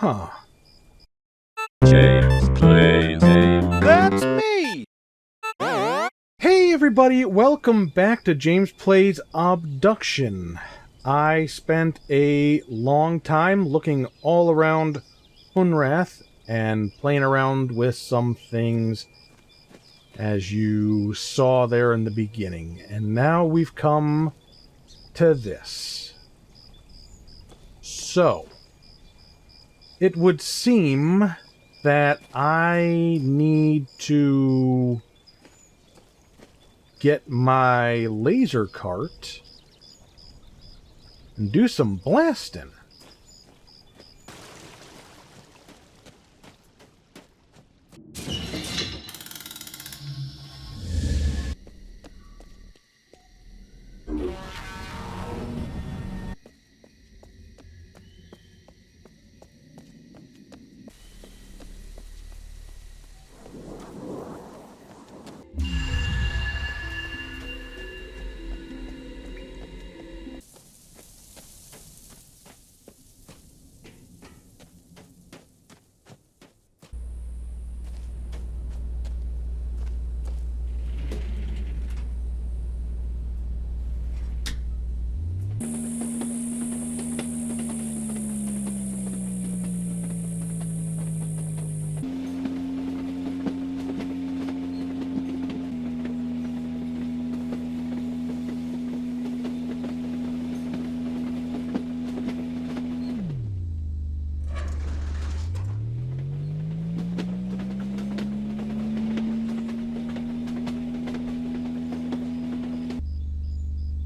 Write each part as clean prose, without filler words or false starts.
Huh. James plays a... That's me! Hey everybody, welcome back to James Plays Obduction. I spent a long time looking all around Hunrath and playing around with some things, as you saw there in the beginning. And now we've come to this. So, it would seem that I need to get my laser cart and do some blasting.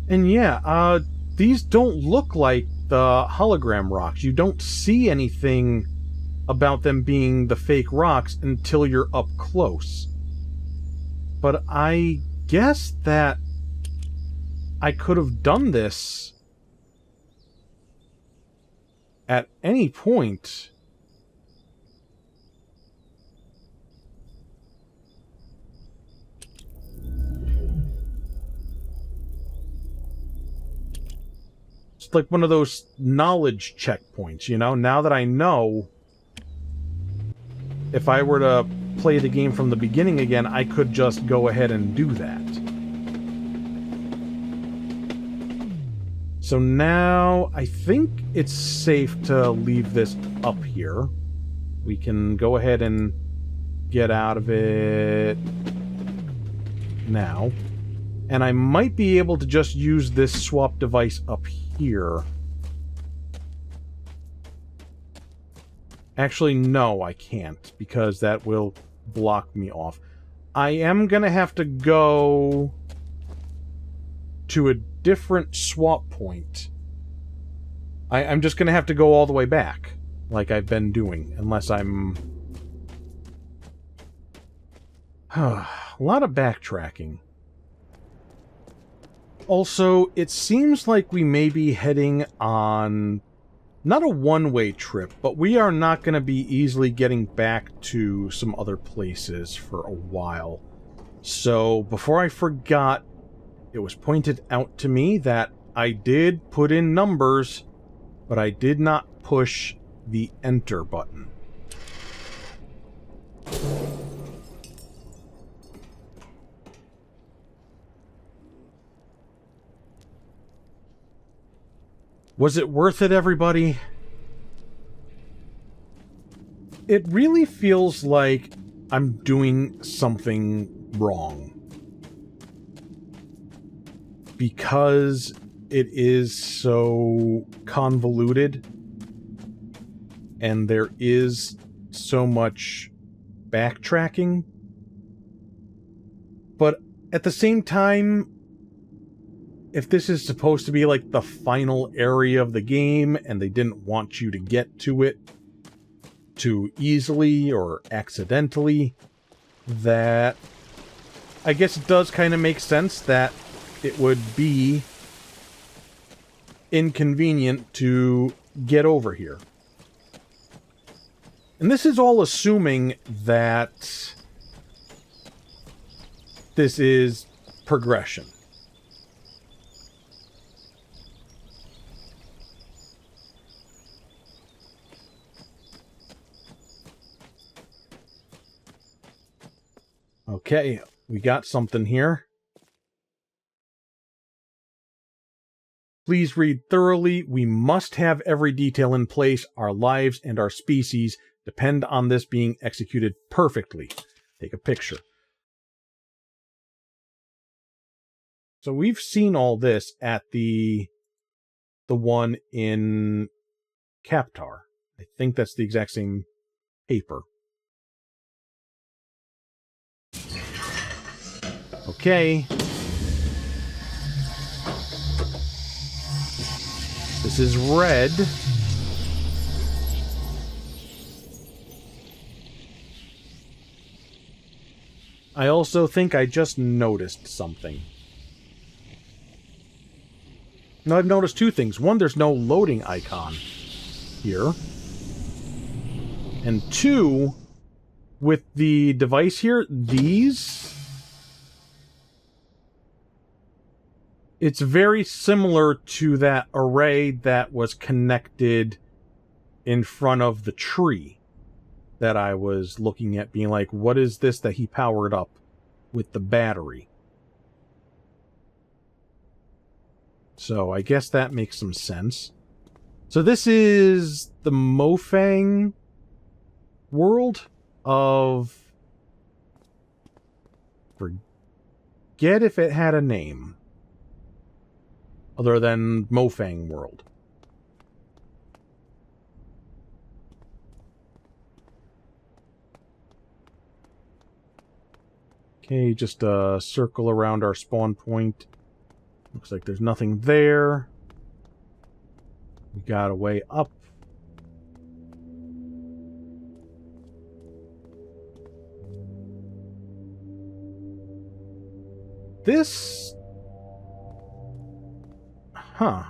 And yeah, these don't look like the hologram rocks. You don't see anything about them being the fake rocks until you're up close. But I guess that I could have done this at any point. It's like one of those knowledge checkpoints, you know? Now that I know, if I were to play the game from the beginning again, I could just go ahead and do that. So now, I think it's safe to leave this up here. We can go ahead and get out of it now. And I might be able to just use this swap device up here. Actually, no, I can't, because that will block me off. I am gonna have to go to a different swap point. I'm just gonna have to go all the way back, like I've been doing, unless I'm... a lot of backtracking. Also, it seems like we may be heading on not a one-way trip, but we are not going to be easily getting back to some other places for a while. So, before I forgot, it was pointed out to me that I did put in numbers, but I did not push the enter button. Was it worth it, everybody? It really feels like I'm doing something wrong. Because it is so convoluted, and there is so much backtracking. But at the same time, if this is supposed to be like the final area of the game and they didn't want you to get to it too easily or accidentally, that I guess it does kind of make sense that it would be inconvenient to get over here. And this is all assuming that this is progression. Okay, we got something here. Please read thoroughly. We must have every detail in place. Our lives and our species depend on this being executed perfectly. Take a picture. So we've seen all this at the one in Captar. I think that's the exact same paper. Okay. This is red. I also think I just noticed something. Now, I've noticed two things. One, there's no loading icon here. And two, with the device here, it's very similar to that array that was connected in front of the tree that I was looking at, being like, what is this that he powered up with the battery? So I guess that makes some sense. So this is the Mofang world of... Forget if it had a name. Other than Mofang world. Okay, just a circle around our spawn point. Looks like there's nothing there. We got a way up. This... Huh.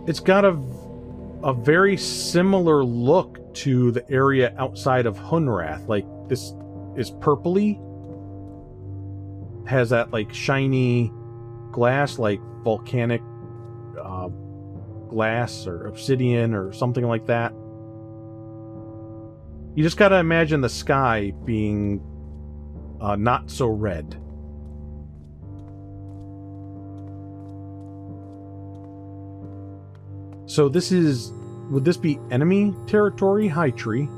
It's got a very similar look to the area outside of Hunrath. Like, this is purpley. Has that, like, shiny glass, like volcanic glass or obsidian or something like that. You just gotta imagine the sky being not so red. So this is... Would this be enemy territory? High tree.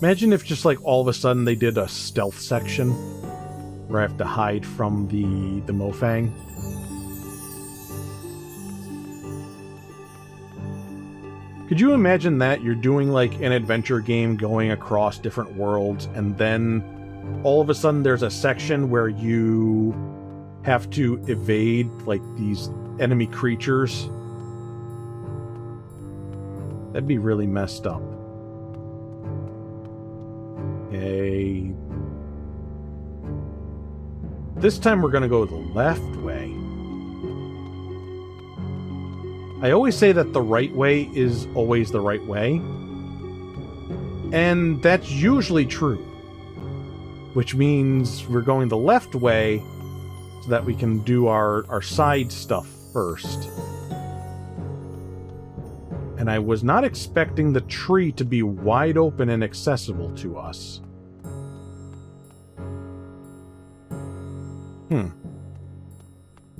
Imagine if just like all of a sudden they did a stealth section where I have to hide from the Mofang. Could you imagine that? You're doing like an adventure game going across different worlds, and then all of a sudden there's a section where you have to evade like these enemy creatures. That'd be really messed up. Okay. This time we're gonna go the left way. I always say that the right way is always the right way. And that's usually true. Which means we're going the left way so that we can do our side stuff first. And I was not expecting the tree to be wide open and accessible to us.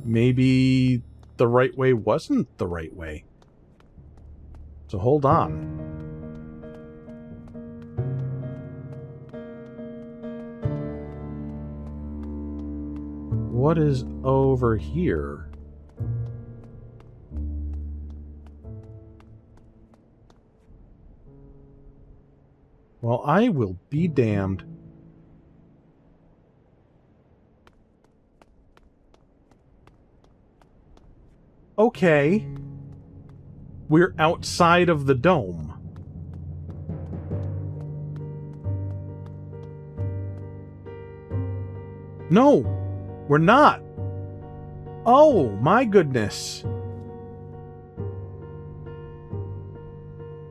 Maybe the right way wasn't the right way. So hold on. What is over here? Well, I will be damned. Okay. We're outside of the dome. No, we're not. Oh, my goodness.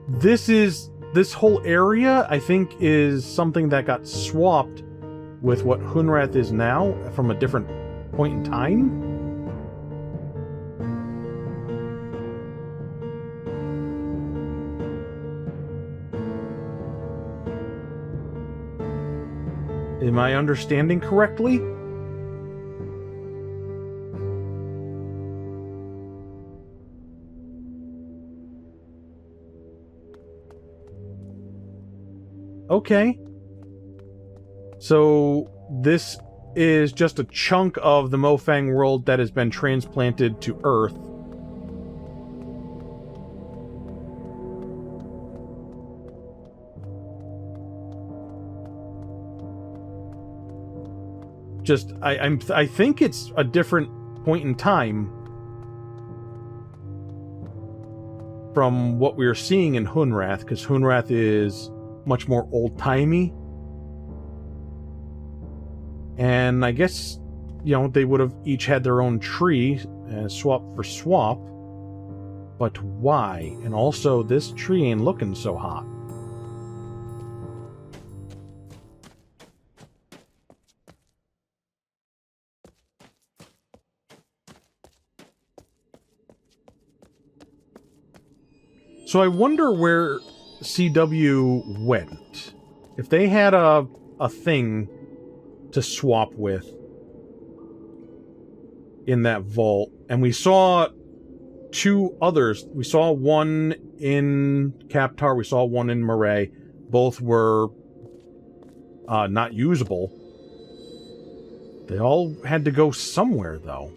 This is this whole area, I think, is something that got swapped with what Hunrath is now from a different point in time. Am I understanding correctly? Okay. So this is just a chunk of the Mofang world that has been transplanted to Earth. I think it's a different point in time from what we're seeing in Hunrath, because Hunrath is much more old-timey. And I guess, they would have each had their own tree, swap for swap. But why? And also, this tree ain't looking so hot. So I wonder where CW went. If they had a thing to swap with in that vault, and we saw two others. We saw one in Kaptar, we saw one in Murray. Both were not usable. They all had to go somewhere, though.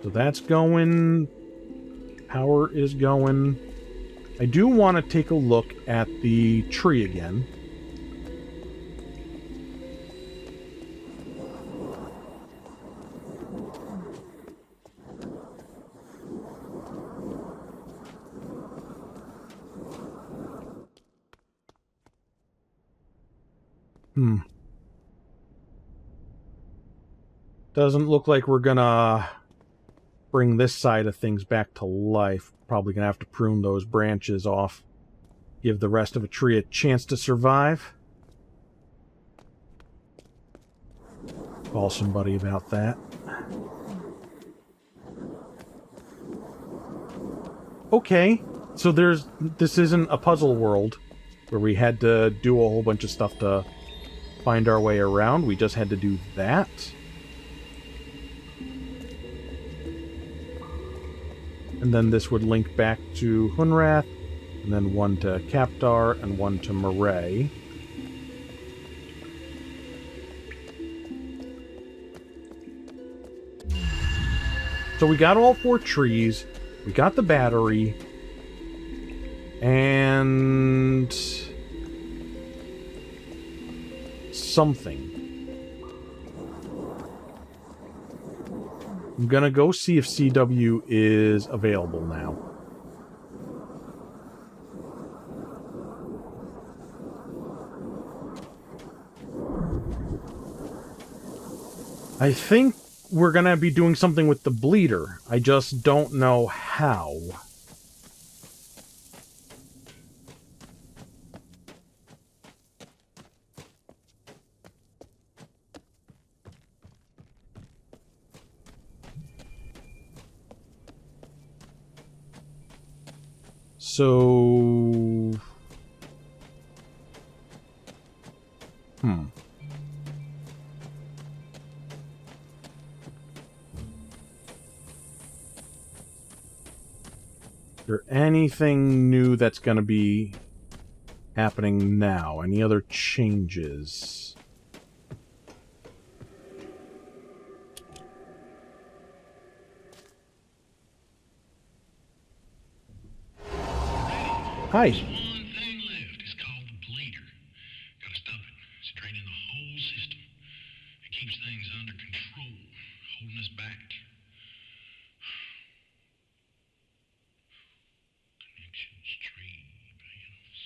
So that's going. Power is going. I do want to take a look at the tree again. Doesn't look like we're gonna bring this side of things back to life. Probably gonna have to prune those branches off. Give the rest of a tree a chance to survive. Call somebody about that. Okay, so this isn't a puzzle world where we had to do a whole bunch of stuff to find our way around. We just had to do that. And then this would link back to Hunrath, and then one to Kaptar, and one to Murray. So we got all 4 trees, we got the battery, and something. I'm gonna go see if CW is available now. I think we're gonna be doing something with the bleeder. I just don't know how. So... Is there anything new that's going to be happening now? Any other changes? Hi. There's one thing left. It's called the bleeder. Gotta stop it. It's draining the whole system. It keeps things under control, holding us back. Connections, tree, panels.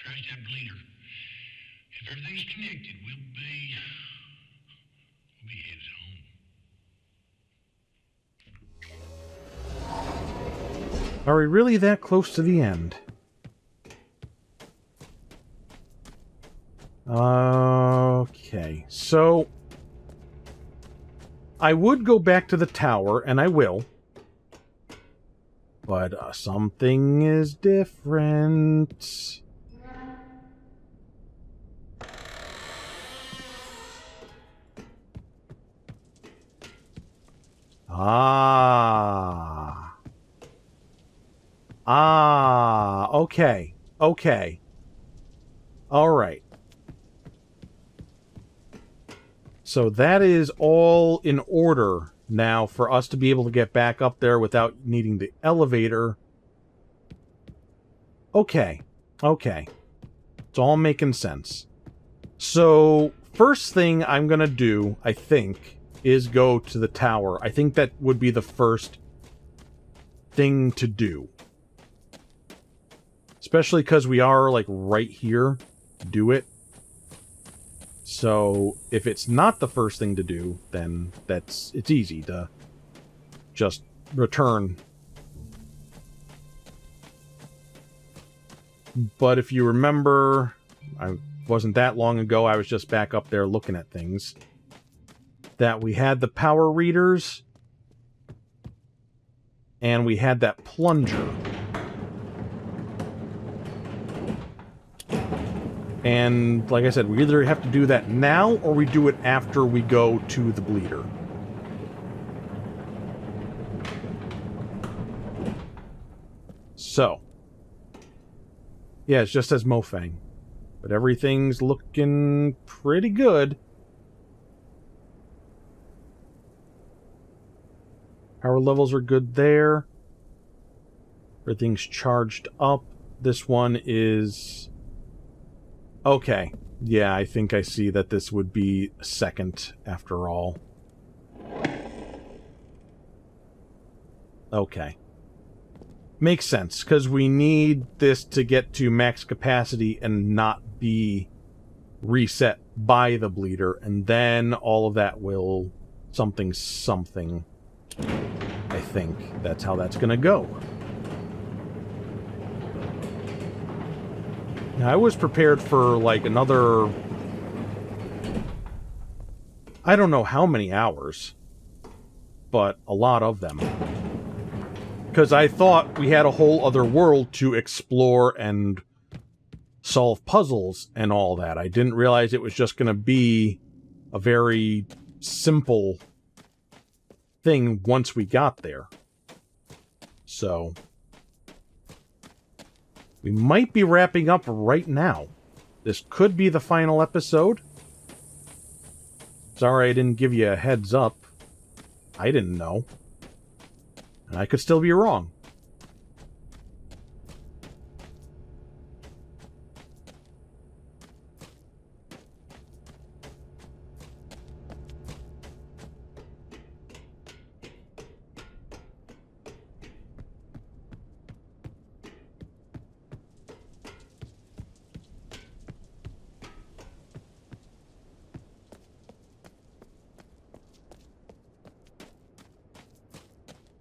trash that bleeder. If everything's connected, we'll be headed home. Are we really that close to the end? Okay, so I would go back to the tower, and I will. But something is different. Okay. Okay. All right. So that is all in order now for us to be able to get back up there without needing the elevator. Okay. Okay. It's all making sense. So, first thing I'm going to do, I think, is go to the tower. I think that would be the first thing to do. Especially because we are, like, right here. Do it. So, if it's not the first thing to do, then it's easy to just return. But if you remember, I wasn't that long ago, I was just back up there looking at things, that we had the power readers, and we had that plunger. And, like I said, we either have to do that now, or we do it after we go to the bleeder. So. Yeah, it just says Mofang. But everything's looking pretty good. Power levels are good there. Everything's charged up. This one is... Okay. Yeah, I think I see that this would be second after all. Okay. Makes sense, because we need this to get to max capacity and not be reset by the bleeder, and then all of that will something. I think that's how that's going to go. Now, I was prepared for, like, another... I don't know how many hours, but a lot of them. Because I thought we had a whole other world to explore and solve puzzles and all that. I didn't realize it was just going to be a very simple thing once we got there. So, we might be wrapping up right now. This could be the final episode. Sorry I didn't give you a heads up. I didn't know. And I could still be wrong.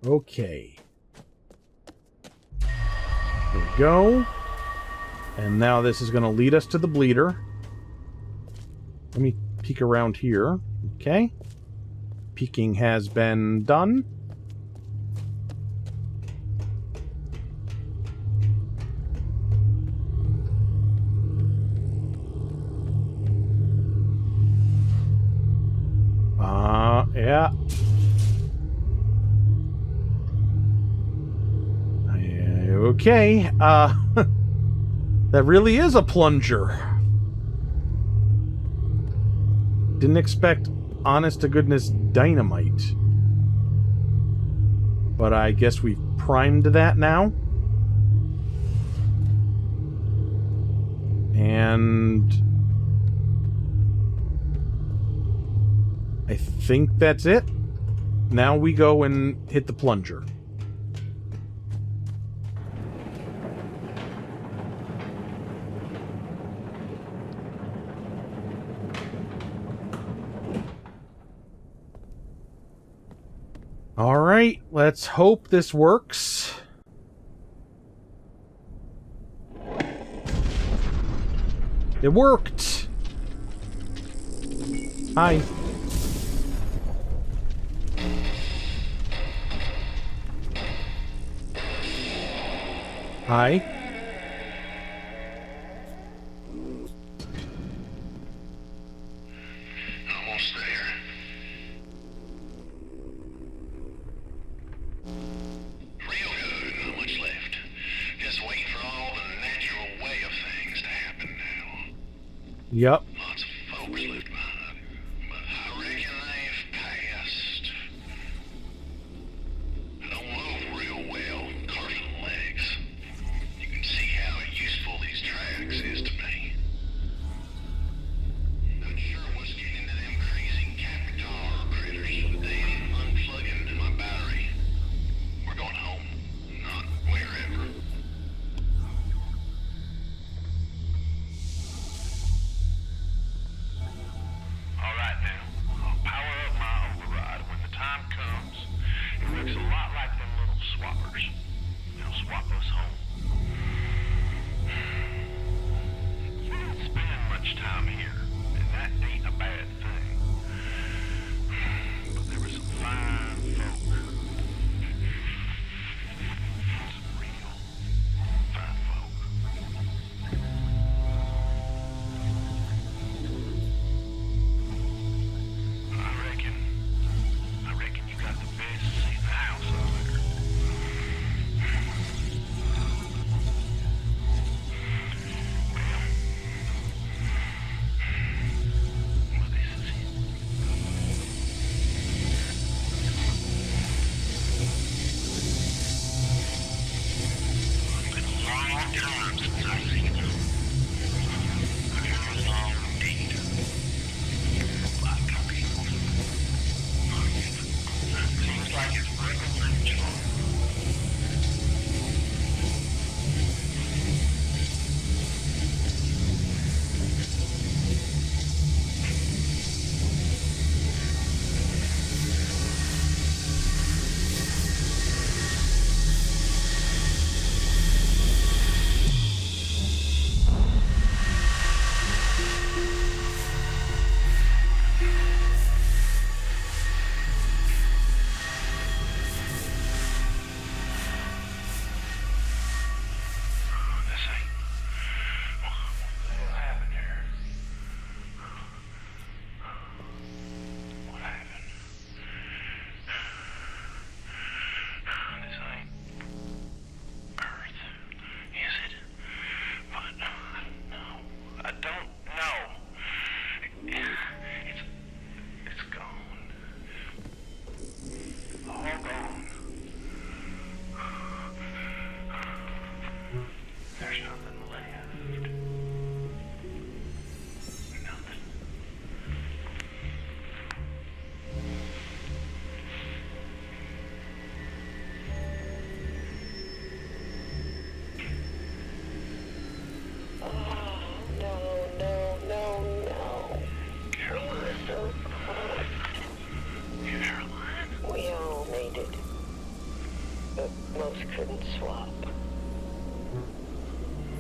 Okay. There we go. And now this is going to lead us to the bleeder. Let me peek around here. Okay. Peeking has been done. Yeah. Okay, that really is a plunger. Didn't expect honest-to-goodness dynamite. But I guess we've primed that now. And... I think that's it. Now we go and hit the plunger. Alright, let's hope this works. It worked! Hi. Hi. Almost there. Real good, not much left. Just waiting for all the natural way of things to happen now. Yep. Lots of folks left behind, but I reckon they've passed. I don't move real well, carving legs. You can see how useful these tracks is to me. Not sure what's getting into them crazy Capitar critters, but they ain't unplugging my battery. We're going home, not wherever. All right now, I'll power up my override. When the time comes, it looks a lot like them little swappers. They'll swap us home. We don't spend much time here, and that ain't a bad thing. But there were some fine folk. Some real fine folk. I reckon you got the best seat in the house over there. Well, this is it. It's been a long time since I've seen you. Very long indeed. Black copy. Seems like it's regular natural. This ain't. What the hell happened here? What happened? This ain't Earth, is it? But no, I don't know. It's gone. All gone. There's nothing left. Nothing. No. Caroline. Caroline. We all made it. But most couldn't swap.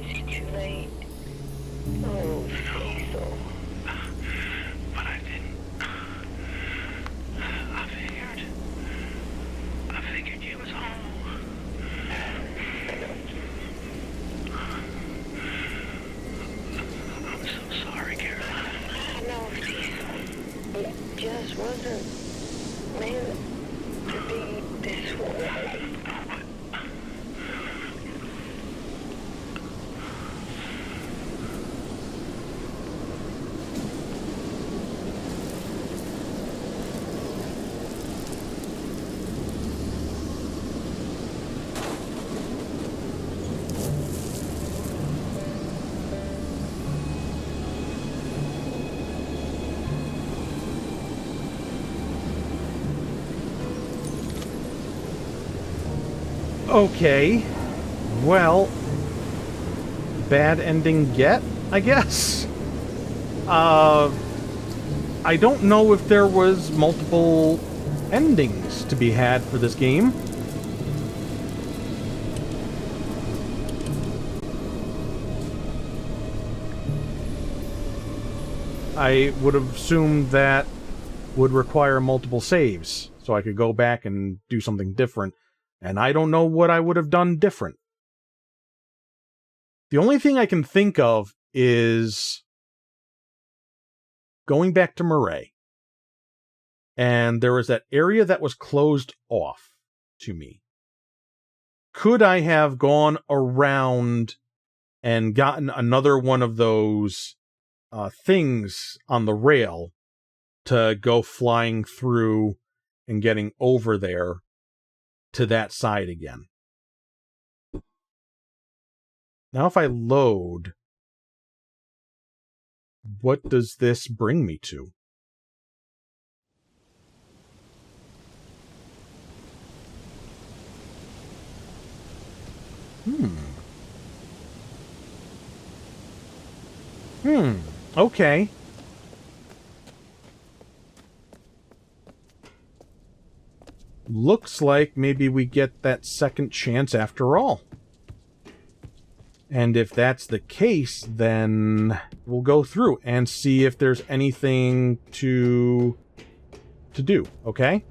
Is it too late? Oh, Cecil. But I didn't. I figured you was home. I'm so sorry, Caroline. I know, Cecil. It just wasn't meant to be this way. Okay. Well, bad ending get, I guess. I don't know if there was multiple endings to be had for this game. I would have assumed that would require multiple saves, so I could go back and do something different, and I don't know what I would have done different. The only thing I can think of is going back to Murray. And there was that area that was closed off to me. Could I have gone around and gotten another one of those things on the rail to go flying through and getting over there to that side again? Now if I load, what does this bring me to? Okay. Looks like maybe we get that second chance after all. And if that's the case, then we'll go through and see if there's anything to do, okay?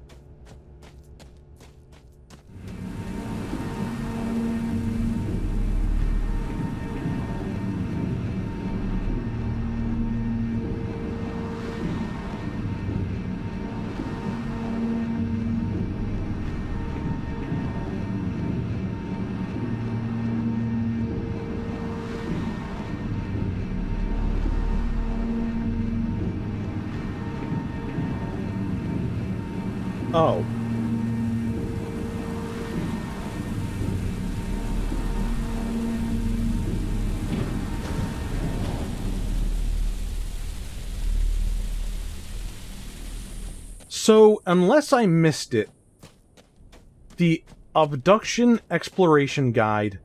Oh. So, unless I missed it, the Obduction Exploration Guide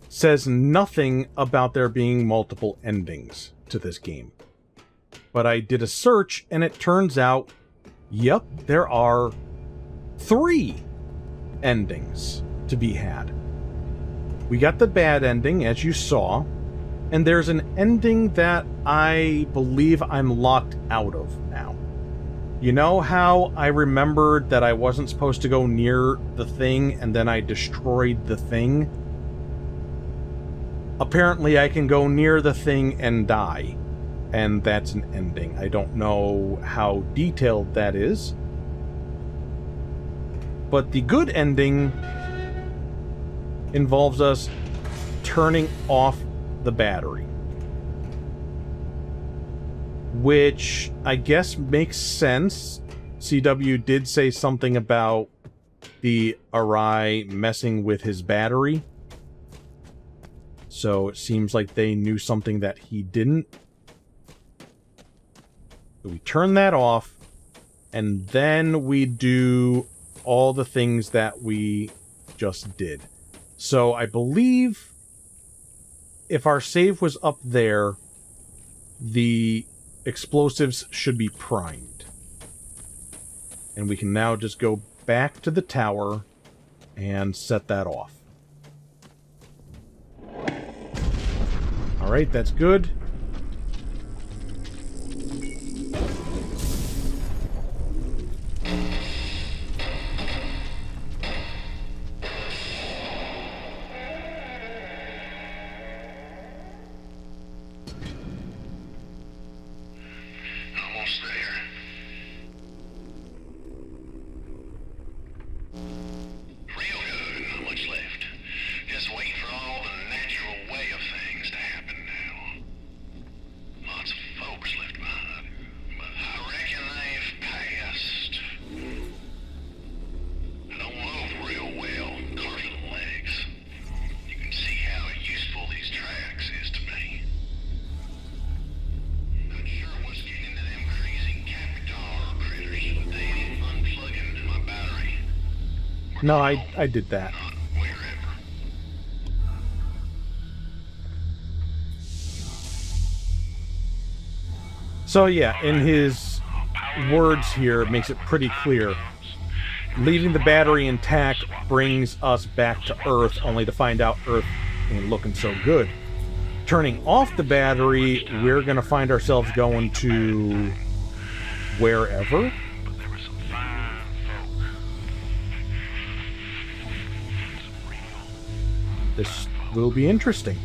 says nothing about there being multiple endings to this game. But I did a search, and it turns out, yep, there are 3 endings to be had. We got the bad ending, as you saw, and there's an ending that I believe I'm locked out of now. You know how I remembered that I wasn't supposed to go near the thing, and then I destroyed the thing? Apparently I can go near the thing and die, and that's an ending. I don't know how detailed that is. But the good ending involves us turning off the battery. Which I guess makes sense. CW did say something about the Arai messing with his battery. So it seems like they knew something that he didn't. So we turn that off, and then we do all the things that we just did. So I believe if our save was up there, the explosives should be primed. And we can now just go back to the tower and set that off. Alright, that's good. Almost there. Real good. Not much left. Just waiting for all the natural way of things to happen now. Lots of folks left behind, but I reckon they've passed. I don't move real well, carving legs. You can see how useful these tracks is to me. Not sure what's getting into them crazy Capitar critters, but they ain't unplugging my battery. No, I did that. Not wherever. So yeah, in his words here makes it pretty clear. Leaving the battery intact brings us back to Earth, only to find out Earth ain't looking so good. Turning off the battery, we're gonna find ourselves going to wherever. But there were some fine folk. Some real. This will be interesting.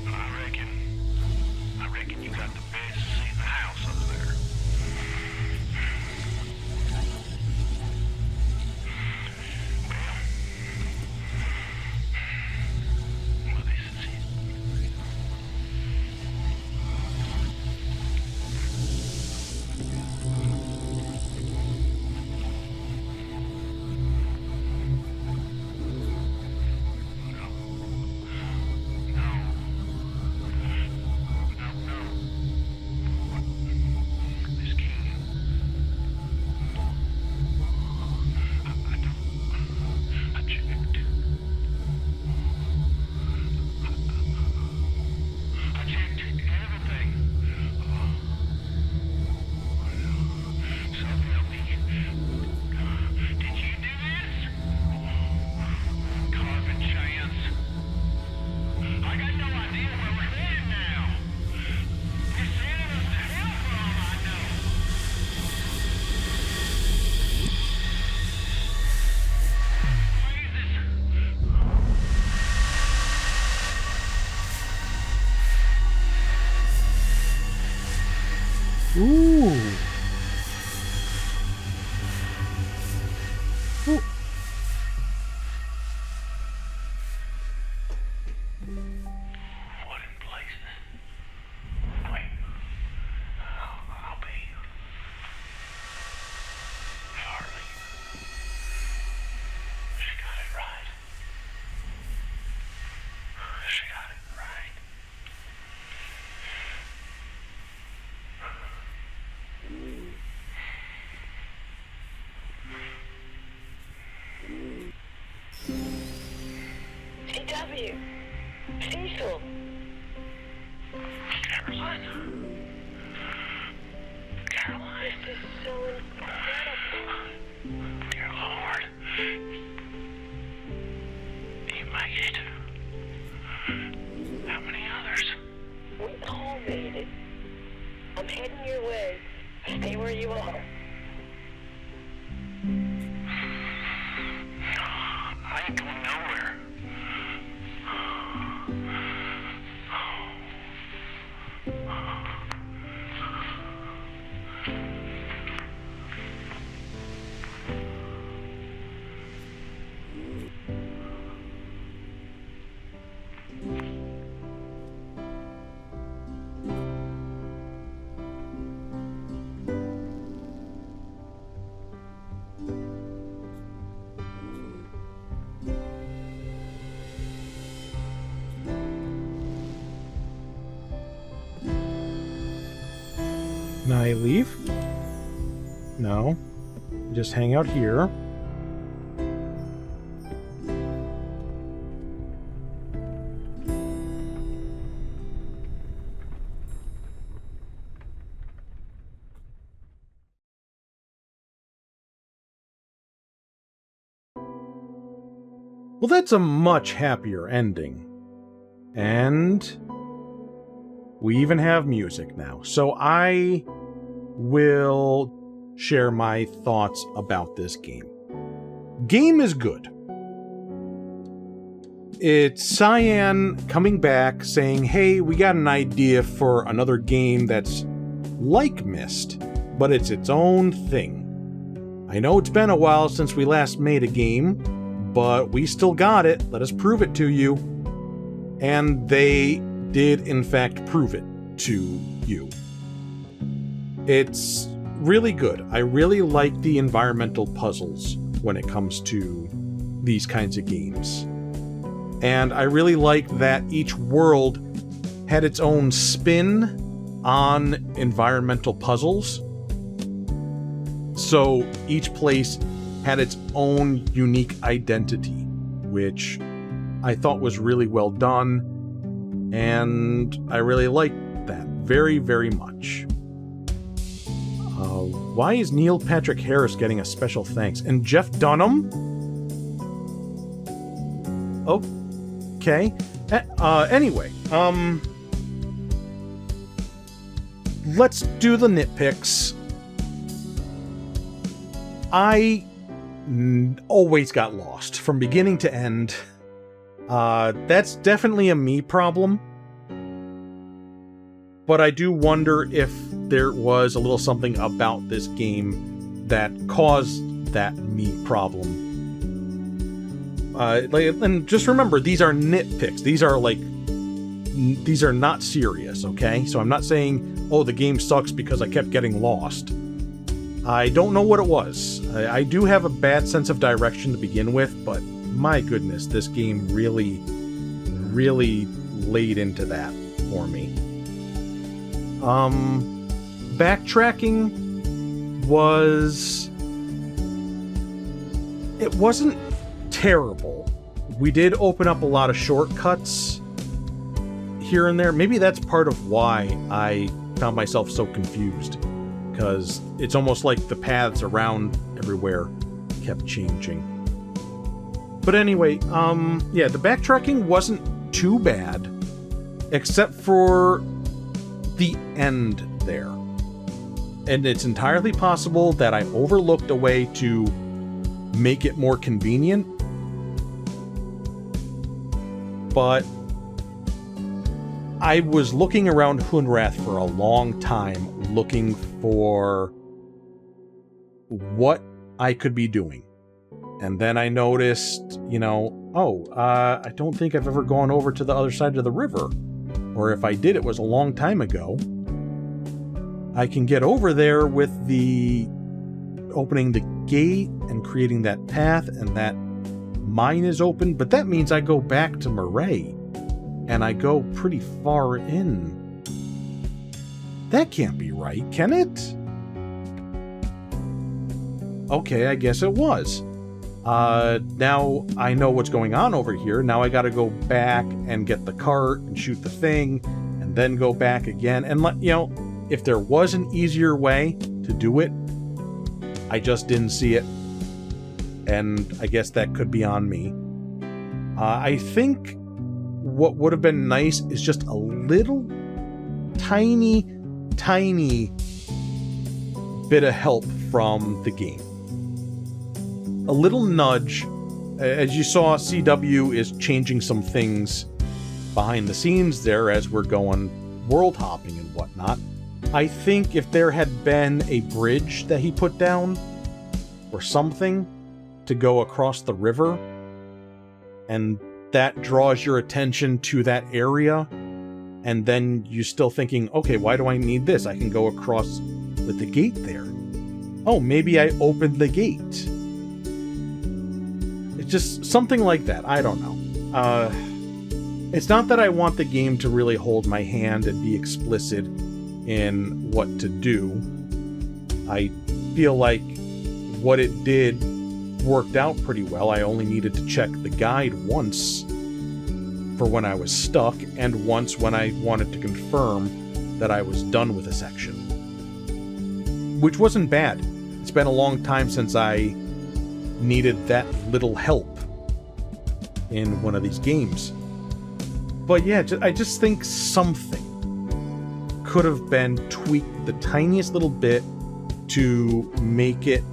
I reckon you got the best seat in the house up there. Well, this is it. This key. I checked. I checked everything. So help me. Did you do this? Carving chance. I got no idea where we're headed now. You're sending us to hell for all I know. Ooh. Ooh. What in places? Wait. I'll be. Harley. She got it right. She got it right. CW. Cecil. Caroline. Caroline. This is so incredible. Dear Lord. You made it. How many others? We all made it. I'm heading your way. Stay where you are. I ain't going nowhere. Can I leave? No. Just hang out here. Well, that's a much happier ending. And we even have music now. So I will share my thoughts about this game. Game is good. It's Cyan coming back saying, hey, we got an idea for another game that's like Myst, but it's its own thing. I know it's been a while since we last made a game, but we still got it. Let us prove it to you. And they did, in fact, prove it to you. It's really good. I really like the environmental puzzles when it comes to these kinds of games. And I really like that each world had its own spin on environmental puzzles. So each place had its own unique identity, which I thought was really well done. And I really like that very, very much. Why is Neil Patrick Harris getting a special thanks? And Jeff Dunham? Okay. Anyway, let's do the nitpicks. I always got lost from beginning to end. That's definitely a me problem. But I do wonder if there was a little something about this game that caused that me problem. And just remember, these are nitpicks. These are not serious, okay? So I'm not saying, oh, the game sucks because I kept getting lost. I don't know what it was. I do have a bad sense of direction to begin with, but my goodness, this game really, really laid into that for me. Backtracking it wasn't terrible. We did open up a lot of shortcuts here and there. Maybe that's part of why I found myself so confused, because it's almost like the paths around everywhere kept changing. But anyway, yeah, the backtracking wasn't too bad, except for the end there. And it's entirely possible that I overlooked a way to make it more convenient. But I was looking around Hunrath for a long time, looking for what I could be doing. And then I noticed, I don't think I've ever gone over to the other side of the river. Or if I did, it was a long time ago. I can get over there with the opening the gate and creating that path, and that mine is open, but that means I go back to Murray, and I go pretty far in. That can't be right, can it? Okay, I guess it was. Now I know what's going on over here. Now I gotta go back and get the cart and shoot the thing, and then go back again. And if there was an easier way to do it, I just didn't see it. And I guess that could be on me. I think what would have been nice is just a little tiny bit of help from the game. A little nudge. As you saw, CW is changing some things behind the scenes there as we're going world hopping and whatnot. I think if there had been a bridge that he put down or something to go across the river, and that draws your attention to that area, and then you're still thinking, okay, why do I need this? I can go across with the gate there. Oh, maybe I opened the gate. It's just something like that. I don't know. It's not that I want the game to really hold my hand and be explicit in what to do. I feel like what it did worked out pretty well. I only needed to check the guide once for when I was stuck, and once when I wanted to confirm that I was done with a section. Which wasn't bad. It's been a long time since I needed that little help in one of these games. But yeah, I just think something could have been tweaked the tiniest little bit to make it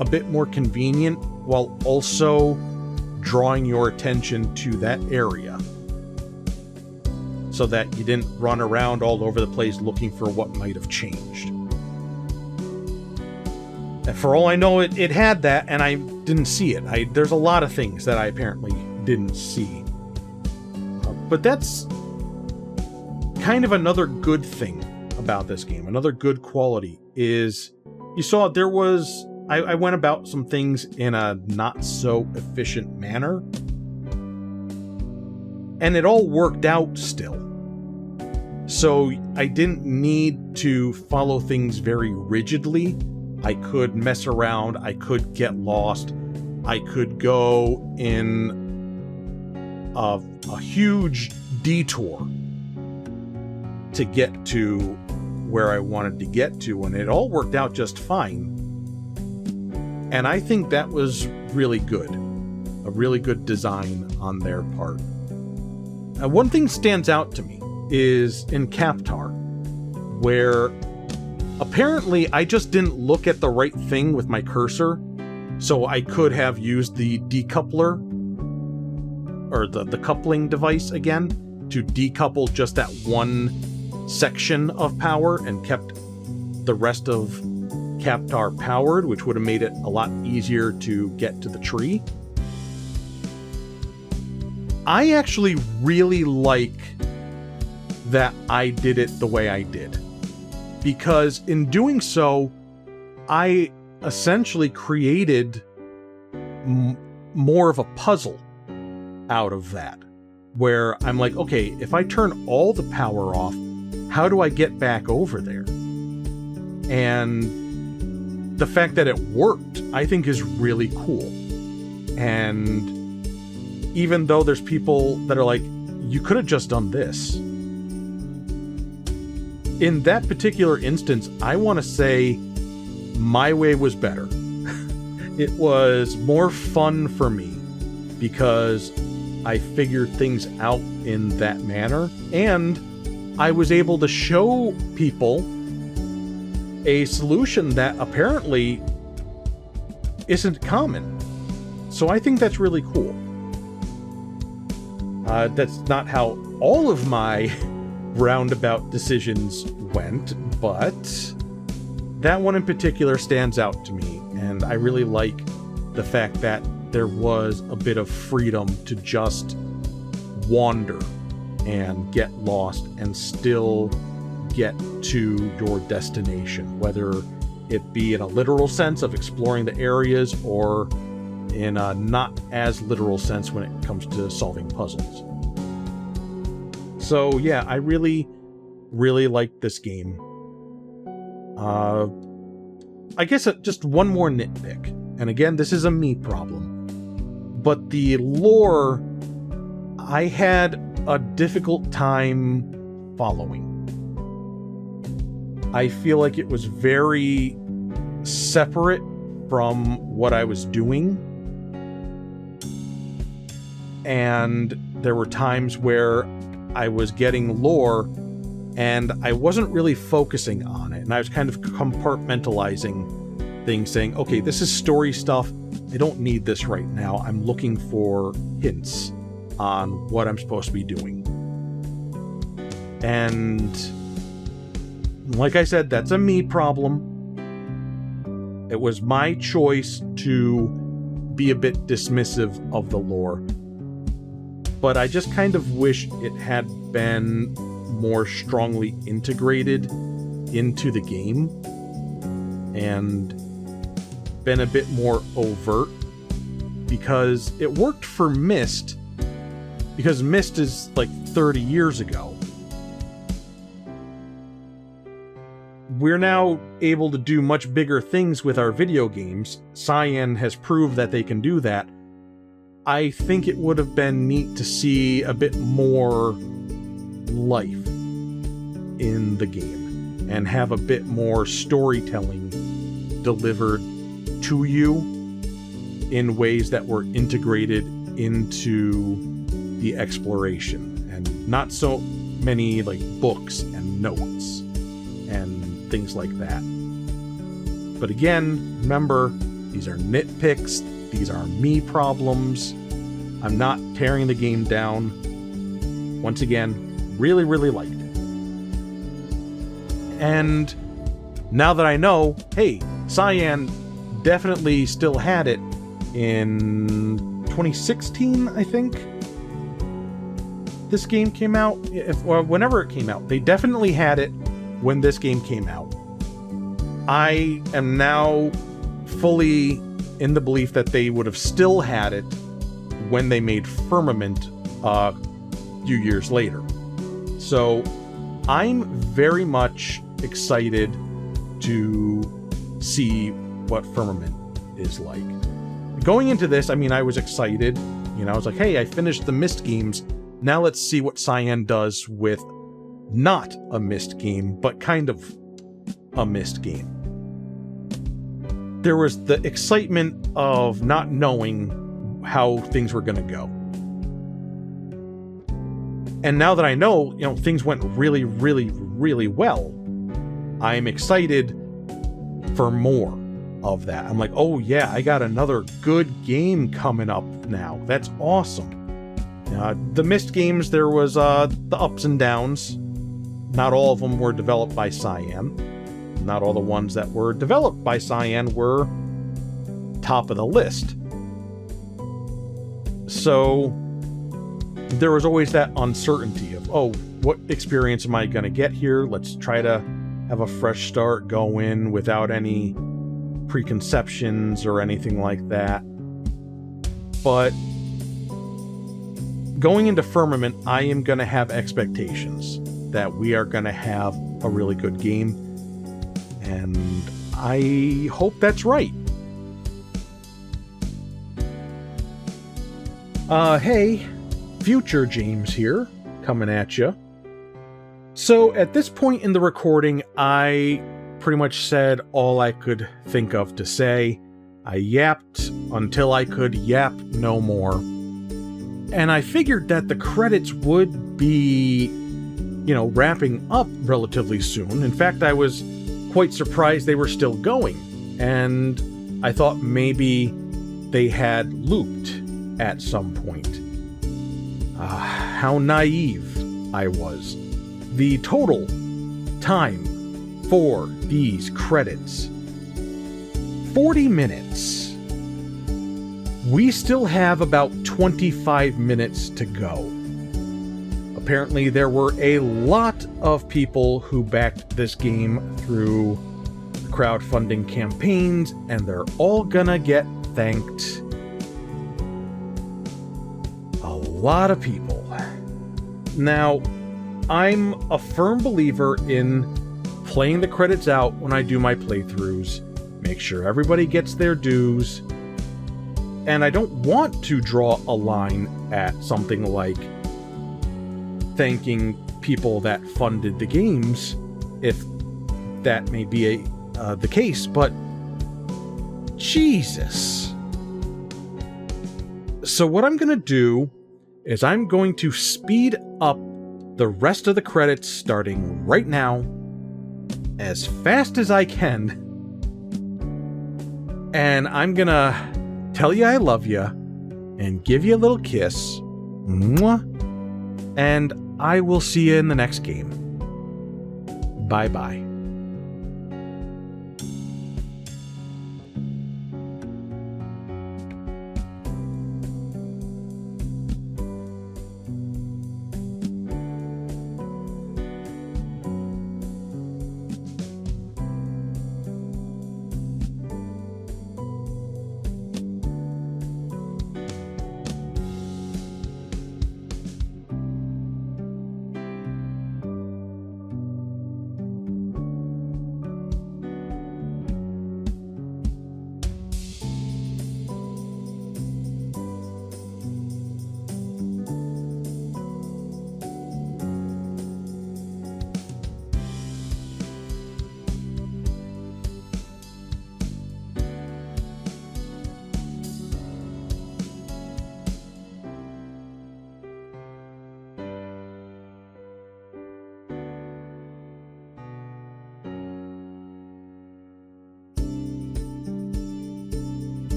a bit more convenient while also drawing your attention to that area, so that you didn't run around all over the place looking for what might have changed. And for all I know, it had that, and I didn't see it. There's a lot of things that I apparently didn't see. But that's kind of another good thing about this game. Another good quality is, you saw there was... I went about some things in a not so efficient manner, and it all worked out still. So I didn't need to follow things very rigidly. I could mess around, I could get lost, I could go in a huge detour to get to where I wanted to get to, and it all worked out just fine. And I think that was really good. A really good design on their part. One thing stands out to me is in Captar, where apparently I just didn't look at the right thing with my cursor, so I could have used the decoupler, or the coupling device again, to decouple just that one section of power and kept the rest of Captar powered, which would have made it a lot easier to get to the tree. I actually really like that I did it the way I did, because in doing so, I essentially created more of a puzzle out of that, where I'm like, okay, if I turn all the power off, how do I get back over there? And the fact that it worked, I think, is really cool. And even though there's people that are like, you could have just done this. In that particular instance, I want to say my way was better. It was more fun for me because I figured things out in that manner, and I was able to show people a solution that apparently isn't common. So I think that's really cool. That's not how all of my roundabout decisions went, but that one in particular stands out to me, and I really like the fact that there was a bit of freedom to just wander and get lost and still get to your destination, whether it be in a literal sense of exploring the areas or in a not as literal sense when it comes to solving puzzles. So yeah, I really, really like this game. I guess just one more nitpick, and again, this is a me problem, but the lore, I had a difficult time following. I feel like it was very separate from what I was doing, and there were times where I was getting lore and I wasn't really focusing on it, and I was kind of compartmentalizing things, saying, okay, this is story stuff, I don't need this right now, I'm looking for hints on what I'm supposed to be doing. And like I said, that's a me problem. It was my choice to be a bit dismissive of the lore, but I just kind of wish it had been more strongly integrated into the game and been a bit more overt, because it worked for Myst, because Myst is like 30 years ago. We're now able to do much bigger things with our video games. Cyan has proved that they can do that. I think it would have been neat to see a bit more life in the game and have a bit more storytelling delivered to you in ways that were integrated into the exploration, and not so many like books and notes and things like that. But again, remember, these are nitpicks, these are me problems. I'm not tearing the game down. Once again, really, really liked it. And now that I know, hey, Cyan definitely still had it in 2016, I think. This game came out, or whenever it came out. They definitely had it when this game came out. I am now fully in the belief that they would have still had it when they made Firmament a few years later. So I'm very much excited to see what Firmament is like. Going into this, I mean, I was excited. You know, I was like, hey, I finished the Myst games. Now let's see what Cyan does with not a missed game, but kind of a missed game. There was the excitement of not knowing how things were going to go. And now that I know, things went really, really, really well, I'm excited for more of that. I'm like, oh yeah, I got another good game coming up now. That's awesome. The missed games, there was the ups and downs. Not all of them were developed by Cyan. Not all the ones that were developed by Cyan were top of the list. So there was always that uncertainty of, oh, what experience am I going to get here? Let's try to have a fresh start, go in without any preconceptions or anything like that. But going into Firmament, I am going to have expectations that we are going to have a really good game. And I hope that's right. Hey, future James here, coming at you. So at this point in the recording, I pretty much said all I could think of to say. I yapped until I could yap no more. And I figured that the credits would be, wrapping up relatively soon. In fact, I was quite surprised they were still going. And I thought maybe they had looped at some point. How naive I was. The total time for these credits, 40 minutes. We still have about 25 minutes to go. Apparently there were a lot of people who backed this game through crowdfunding campaigns, and they're all gonna get thanked. A lot of people. Now, I'm a firm believer in playing the credits out when I do my playthroughs. Make sure everybody gets their dues. And I don't want to draw a line at something like thanking people that funded the games, if that may be the case, but Jesus. So what I'm going to do is I'm going to speed up the rest of the credits starting right now as fast as I can. And I'm going to tell you I love you and give you a little kiss. Mwah. And I will see you in the next game. Bye-bye.